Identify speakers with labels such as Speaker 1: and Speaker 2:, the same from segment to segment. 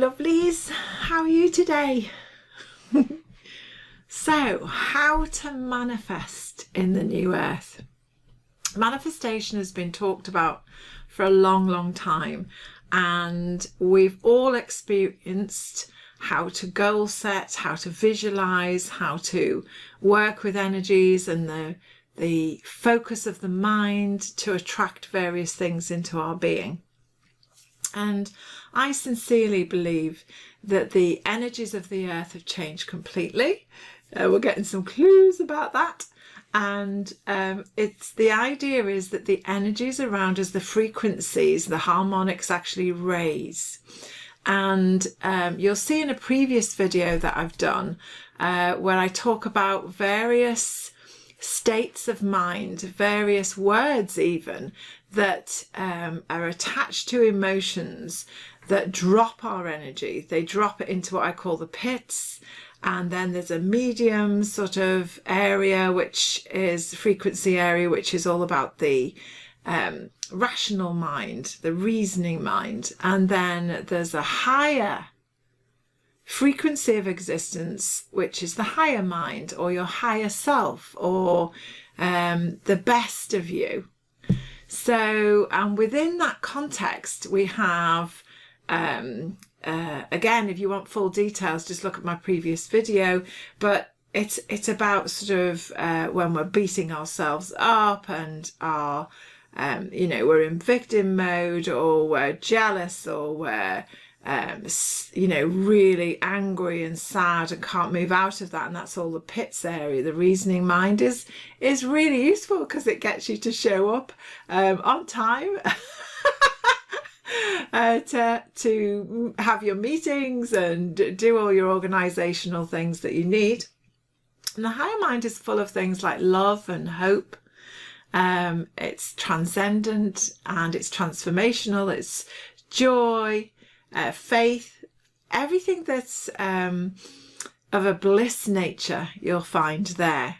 Speaker 1: lovelies, how are you today? So, how to manifest in the new earth. Manifestation has been talked about for a long time, and we've all experienced how to goal set, how to visualize, how to work with energies and the focus of the mind to attract various things into our being. And I sincerely believe that the energies of the earth have changed completely. We're getting some clues about that. And it's the idea is that the energies around us, the frequencies, the harmonics actually raise. And you'll see in a previous video that I've done where I talk about various states of mind, various words even, that are attached to emotions that drop our energy. They drop it into what I call the pits, and then there's a medium sort of area, which is frequency area, which is all about the rational mind, the reasoning mind, and then there's a higher frequency of existence, which is the higher mind, or your higher self, or the best of you. So, and within that context, we have, again, if you want full details, just look at my previous video, but it's about sort of when we're beating ourselves up and are, we're in victim mode, or we're jealous, or we're really angry and sad and can't move out of that, and that's all the pits area. The reasoning mind is really useful because it gets you to show up on time to have your meetings and do all your organizational things that you need. And the higher mind is full of things like love and hope. It's transcendent and it's transformational. It's joy, faith, everything that's of a bliss nature you'll find there.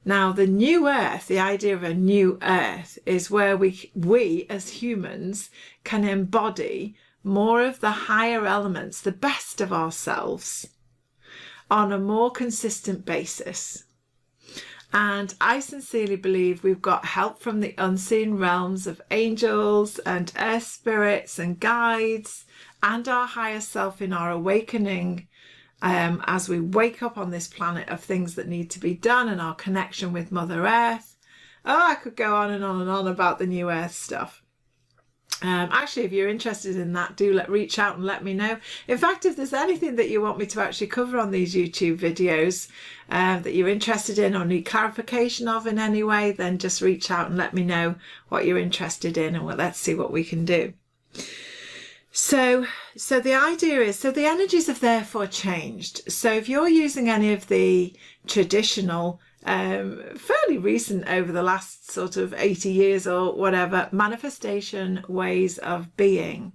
Speaker 1: Now, the new earth, the idea of a new earth, is where we as humans can embody more of the higher elements, the best of ourselves, on a more consistent basis. And I sincerely believe we've got help from the unseen realms of angels and earth spirits and guides and our higher self in our awakening as we wake up on this planet of things that need to be done, and our connection with Mother Earth. Oh, I could go on and on and on about the new earth stuff. Actually, if you're interested in that, do reach out and let me know. In fact, if there's anything that you want me to actually cover on these YouTube videos that you're interested in or need clarification of in any way, then just reach out and let me know what you're interested in, and let's see what we can do. So the idea is, so the energies have therefore changed. So if you're using any of the traditional, fairly recent, over the last sort of 80 years or whatever, manifestation ways of being,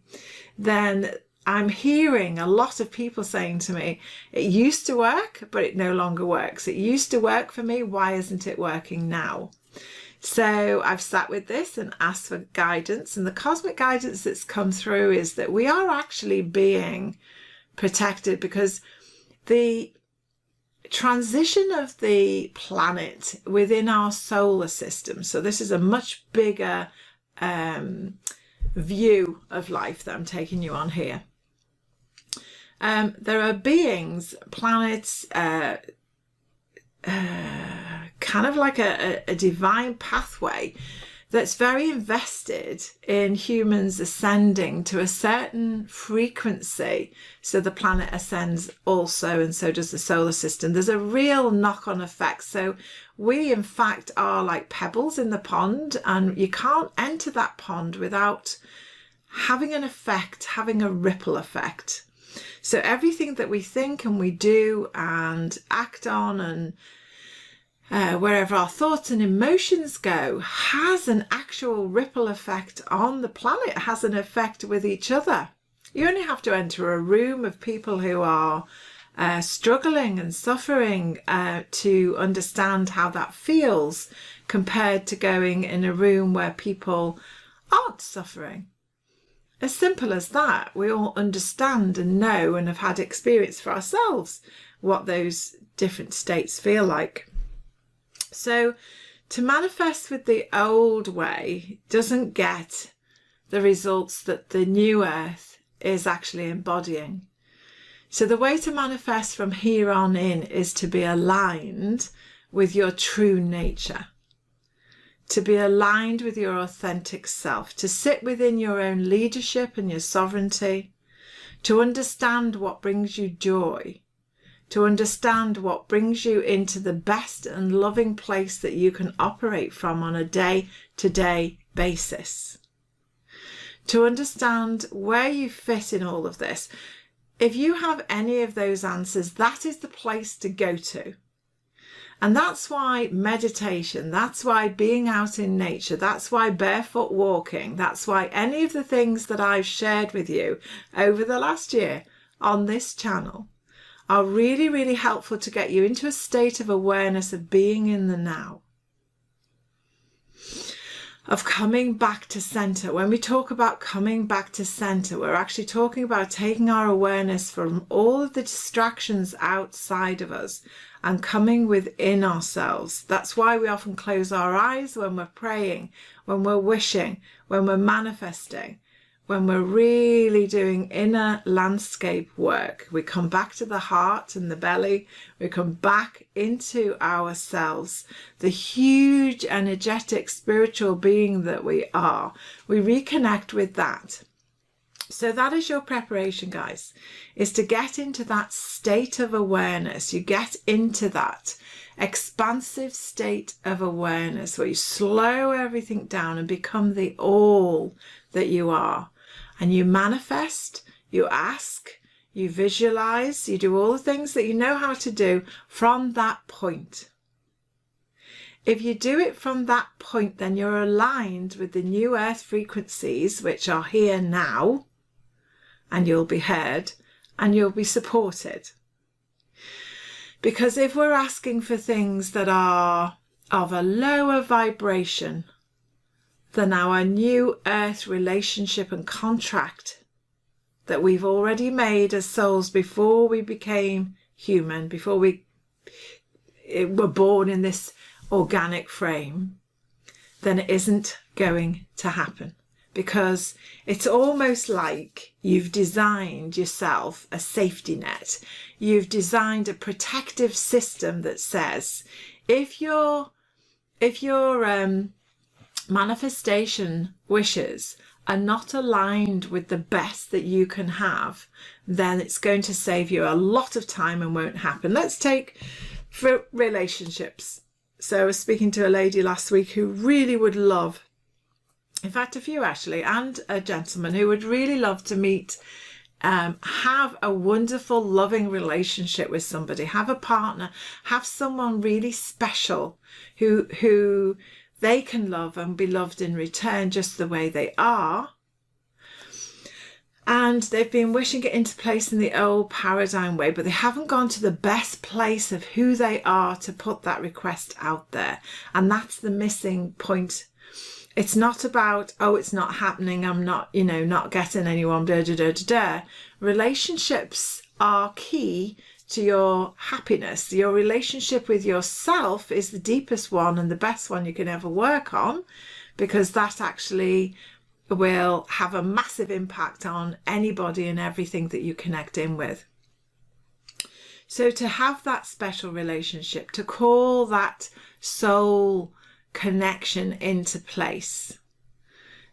Speaker 1: then I'm hearing a lot of people saying to me, it used to work, but it no longer works. It used to work for me. Why isn't it working now? So I've sat with this and asked for guidance, and the cosmic guidance that's come through is that we are actually being protected, because the transition of the planet within our solar system, so this is a much bigger view of life that I'm taking you on here. There are beings, planets, kind of like a divine pathway that's very invested in humans ascending to a certain frequency, so the planet ascends also, and so does the solar system. There's a real knock-on effect. So we in fact are like pebbles in the pond, and you can't enter that pond without having an effect, having a ripple effect. So everything that we think and we do and act on, and wherever our thoughts and emotions go, has an actual ripple effect on the planet, has an effect with each other. You only have to enter a room of people who are struggling and suffering to understand how that feels, compared to going in a room where people aren't suffering. as simple as that. We all understand and know and have had experience for ourselves what those different states feel like. So to manifest with the old way doesn't get the results that the new earth is actually embodying. So the way to manifest from here on in is to be aligned with your true nature, to be aligned with your authentic self, to sit within your own leadership and your sovereignty, to understand what brings you joy, to understand what brings you into the best and loving place that you can operate from on a day-to-day basis, to understand where you fit in all of this. If you have any of those answers, that is the place to go to. And that's why meditation, that's why being out in nature, that's why barefoot walking, that's why any of the things that I've shared with you over the last year on this channel are really, really helpful to get you into a state of awareness of being in the now, of coming back to center. When we talk about coming back to center, we're actually talking about taking our awareness from all of the distractions outside of us and coming within ourselves. That's why we often close our eyes when we're praying, when we're wishing, when we're manifesting, when we're really doing inner landscape work. We come back to the heart and the belly. We come back into ourselves, the huge, energetic, spiritual being that we are. We reconnect with that. So that is your preparation, guys, is to get into that state of awareness. You get into that expansive state of awareness where you slow everything down and become the all that you are. And you manifest, you ask, you visualize, you do all the things that you know how to do from that point. If you do it from that point, then you're aligned with the new earth frequencies, which are here now, and you'll be heard and you'll be supported. Because if we're asking for things that are of a lower vibration than our new earth relationship and contract that we've already made as souls before we became human, before we were born in this organic frame, then it isn't going to happen. Because it's almost like you've designed yourself a safety net. You've designed a protective system that says if your manifestation wishes are not aligned with the best that you can have, then it's going to save you a lot of time and won't happen. Let's take for relationships. So I was speaking to a lady last week who really would love, in fact a few actually, and a gentleman who would really love to meet, have a wonderful loving relationship with somebody, have a partner, have someone really special who they can love and be loved in return just the way they are. And they've been wishing it into place in the old paradigm way, but they haven't gone to the best place of who they are to put that request out there. And that's the missing point. It's not about, oh, it's not happening, I'm not, not getting anyone, blah, blah, blah, blah. Relationships are key to your happiness. Your relationship with yourself is the deepest one and the best one you can ever work on, because that actually will have a massive impact on anybody and everything that you connect in with. So to have that special relationship, to call that soul connection into place,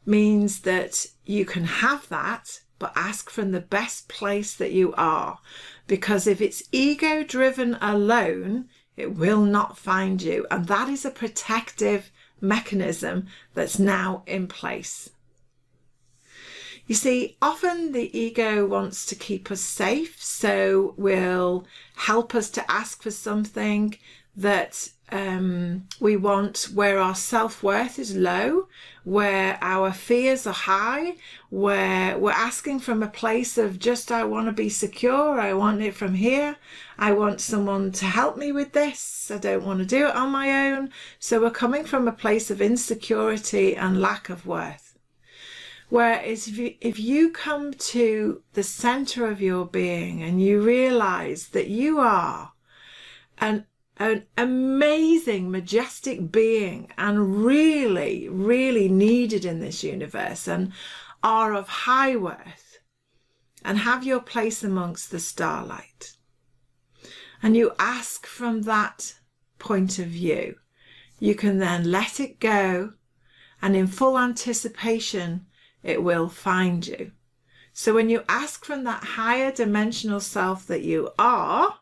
Speaker 1: means that you can have that, but ask from the best place that you are. Because if it's ego driven alone, it will not find you. And that is a protective mechanism that's now in place. You see, often the ego wants to keep us safe, so will help us to ask for something that we want, where our self-worth is low, where our fears are high, where we're asking from a place of just, I want to be secure, I want it from here, I want someone to help me with this, I don't want to do it on my own. So we're coming from a place of insecurity and lack of worth. Whereas if you come to the center of your being and you realize that you are an amazing, majestic being and really, really needed in this universe and are of high worth and have your place amongst the starlight, and you ask from that point of view, you can then let it go, and in full anticipation it will find you. So when you ask from that higher dimensional self that you are,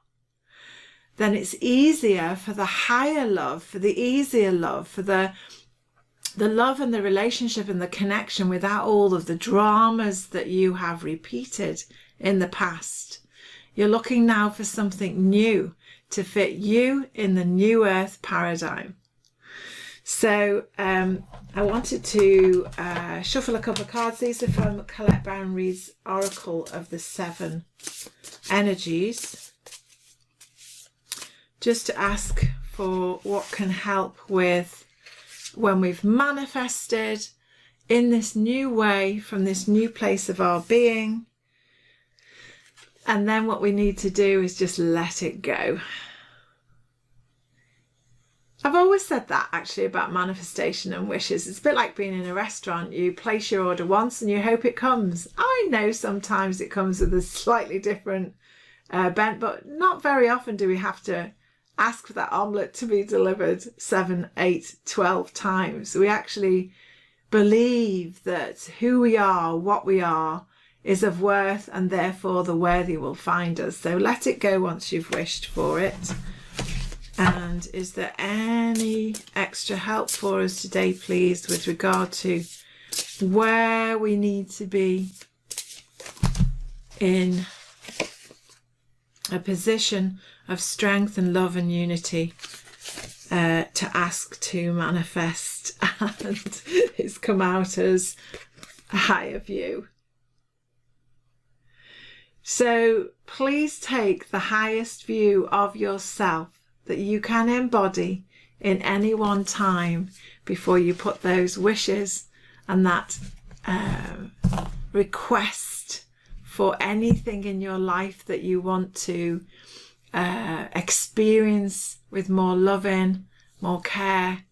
Speaker 1: then it's easier for the higher love, for the easier love, for the love and the relationship and the connection without all of the dramas that you have repeated in the past. You're looking now for something new to fit you in the new earth paradigm. So I wanted to shuffle a couple of cards. These are from Colette Baron Reid's Oracle of the Seven Energies. Just to ask for what can help with when we've manifested in this new way from this new place of our being. And then what we need to do is just let it go. I've always said that actually about manifestation and wishes. It's a bit like being in a restaurant. You place your order once and you hope it comes. I know sometimes it comes with a slightly different bent, but not very often do we have to ask for that omelette to be delivered 7, 8, 12 times. We actually believe that who we are, what we are, is of worth, and therefore the worthy will find us. So let it go once you've wished for it. And is there any extra help for us today, please, with regard to where we need to be in a position of strength and love and unity to ask to manifest, and it's come out as a higher view. So please take the highest view of yourself that you can embody in any one time before you put those wishes and that request for anything in your life that you want to experience with more loving, more care.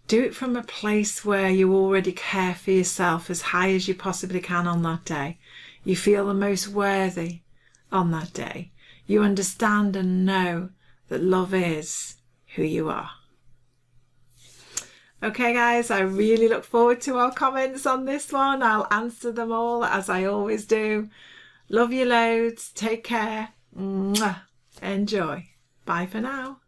Speaker 1: Do it from a place where you already care for yourself as high as you possibly can on that day. You feel the most worthy on that day. You understand and know that love is who you are. Okay guys, I really look forward to our comments on this one. I'll answer them all as I always do. Love you loads. Take care. Mwah. Enjoy. Bye for now.